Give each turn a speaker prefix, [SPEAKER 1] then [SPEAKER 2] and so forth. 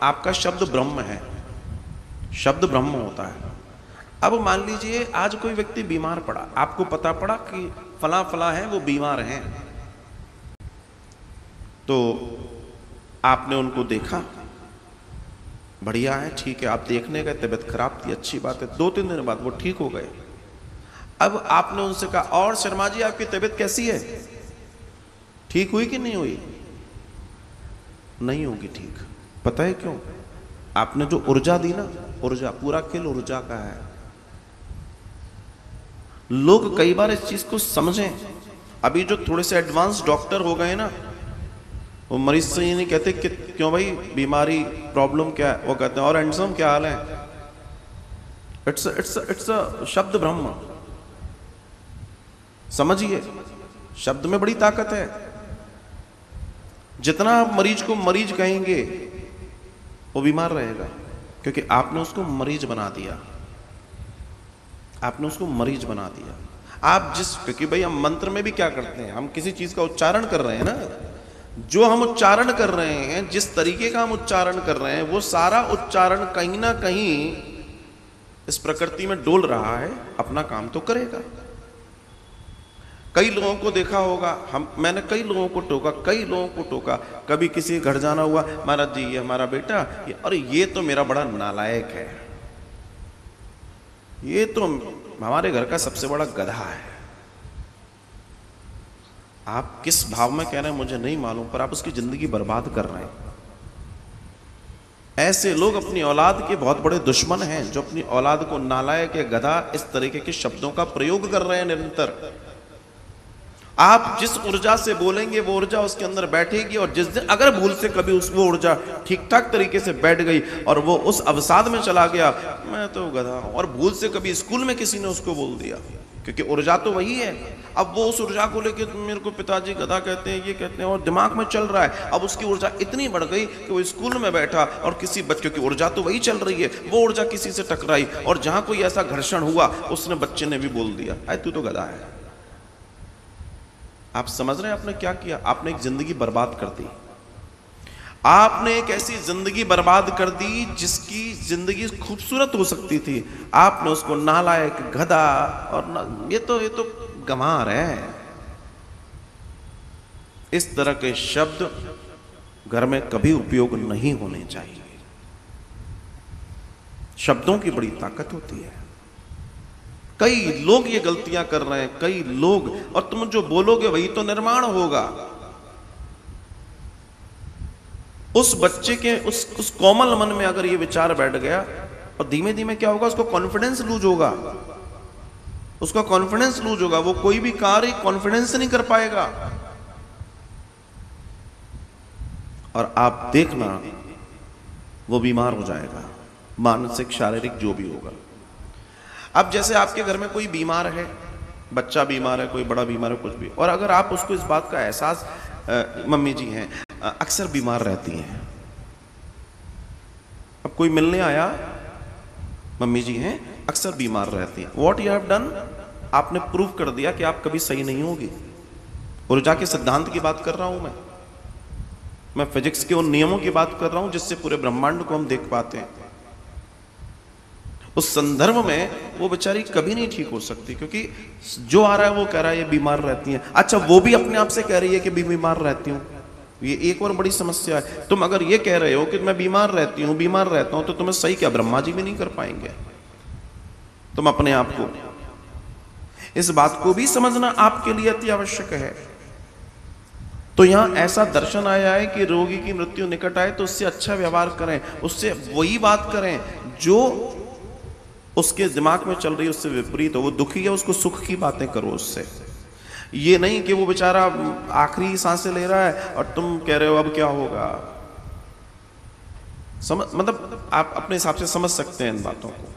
[SPEAKER 1] आपका शब्द ब्रह्म है, शब्द ब्रह्म होता है। अब मान लीजिए आज कोई व्यक्ति बीमार पड़ा, आपको पता पड़ा कि फला फला है वो बीमार हैं, तो आपने उनको देखा, बढ़िया है, ठीक है, आप देखने गए, तबीयत खराब थी, अच्छी बात है, 2-3 दिन बाद वो ठीक हो गए। अब आपने उनसे कहा, और शर्मा जी आपकी तबीयत कैसी है, ठीक हुई कि नहीं हुई? नहीं होगी ठीक। पता है क्यों? आपने जो ऊर्जा दी ना, ऊर्जा, पूरा खेल ऊर्जा का है। लोग कई बार इस चीज को समझें। अभी जो थोड़े से एडवांस डॉक्टर हो गए ना, वो मरीज से ये नहीं कहते कि क्यों भाई बीमारी, प्रॉब्लम क्या है, वो कहते हैं और हैंडसम क्या हाल है। इट्स अ शब्द ब्रह्म। समझिए, शब्द में बड़ी ताकत है। जितना आप मरीज को मरीज कहेंगे वो बीमार रहेगा, क्योंकि आपने उसको मरीज बना दिया, आपने उसको मरीज बना दिया। आप जिस, क्योंकि भाई हम मंत्र में भी क्या करते हैं, हम किसी चीज का उच्चारण कर रहे हैं ना, जो हम उच्चारण कर रहे हैं, जिस तरीके का हम उच्चारण कर रहे हैं, वो सारा उच्चारण कहीं ना कहीं इस प्रकृति में डोल रहा है, अपना काम तो करेगा। कई लोगों को देखा होगा, मैंने कई लोगों को टोका, कई लोगों को टोका, कभी किसी घर जाना हुआ, महाराज जी ये हमारा बेटा, और ये तो मेरा बड़ा नालायक है, ये तो हमारे घर का सबसे बड़ा गधा है। आप किस भाव में कह रहे हैं मुझे नहीं मालूम, पर आप उसकी जिंदगी बर्बाद कर रहे हैं। ऐसे लोग अपनी औलाद के बहुत बड़े दुश्मन हैं, जो अपनी औलाद को नालायक या गधा इस तरीके के शब्दों का प्रयोग कर रहे हैं निरंतर। आप जिस ऊर्जा से बोलेंगे वो ऊर्जा उसके अंदर बैठेगी, और जिस दिन अगर भूल से कभी वो ऊर्जा ठीक ठाक तरीके से बैठ गई और वो उस अवसाद में चला गया, मैं तो गधा हूं, और भूल से कभी स्कूल में किसी ने उसको बोल दिया, क्योंकि ऊर्जा तो वही है। अब वो उस ऊर्जा को लेकर मेरे को पिताजी गधा कहते हैं, ये कहते हैं, और दिमाग में चल रहा है। अब उसकी ऊर्जा इतनी बढ़ गई कि वो स्कूल में बैठा और किसी बच्चे की ऊर्जा तो वही चल रही है, वो ऊर्जा किसी से टकराई, और जहां कोई ऐसा घर्षण हुआ उसने बच्चे ने भी बोल दिया, अरे तू तो गधा है। आप समझ रहे हैं आपने क्या किया? आपने एक जिंदगी बर्बाद कर दी। आपने एक ऐसी जिंदगी बर्बाद कर दी जिसकी जिंदगी खूबसूरत हो सकती थी, आपने उसको नालायक, गधा और ये तो गंवार है। इस तरह के शब्द घर में कभी उपयोग नहीं होने चाहिए। शब्दों की बड़ी ताकत होती है। कई लोग ये गलतियां कर रहे हैं, कई लोग, और तुम जो बोलोगे वही तो निर्माण होगा। उस बच्चे के उस कोमल मन में अगर ये विचार बैठ गया, और धीमे धीमे क्या होगा, उसको कॉन्फिडेंस लूज होगा, उसका कॉन्फिडेंस लूज होगा, वो कोई भी कार्य कॉन्फिडेंस से नहीं कर पाएगा। और आप देखना वो बीमार हो जाएगा, मानसिक शारीरिक जो भी होगा। अब जैसे आपके घर में कोई बीमार है, बच्चा बीमार है, कोई बड़ा बीमार है, कुछ भी, और अगर आप उसको इस बात का एहसास, मम्मी जी हैं अक्सर बीमार रहती हैं, अब कोई मिलने आया, मम्मी जी हैं अक्सर बीमार रहती हैं, व्हाट यू हैव डन, आपने प्रूव कर दिया कि आप कभी सही नहीं होगी। ऊर्जा के सिद्धांत की बात कर रहा हूं मैं फिजिक्स के उन नियमों की बात कर रहा हूं जिससे पूरे ब्रह्मांड को हम देख पाते हैं। उस संदर्भ में वो बेचारी कभी नहीं ठीक हो सकती, क्योंकि जो आ रहा है वो कह रहा है ये बीमार रहती है। अच्छा, वो भी अपने आप से कह रही है कि बीमार रहती हूं। ये एक और बड़ी समस्या है। तुम अगर ये कह रहे हो कि मैं बीमार रहती हूं, बीमार रहता हूं, तो तुम्हें सही क्या ब्रह्मा जी भी नहीं कर पाएंगे। तुम अपने आप को, इस बात को भी समझना आपके लिए अति आवश्यक है। तो यहां ऐसा दर्शन आया है कि रोगी की मृत्यु निकट आए तो उससे अच्छा व्यवहार करें, उससे वही बात करें जो उसके दिमाग में चल रही है, उससे विपरीत हो। वो दुखी है, उसको सुख की बातें करो उससे। ये नहीं कि वो बेचारा आखिरी सांसें ले रहा है और तुम कह रहे हो अब क्या होगा। मतलब आप अपने हिसाब से समझ सकते हैं इन बातों को।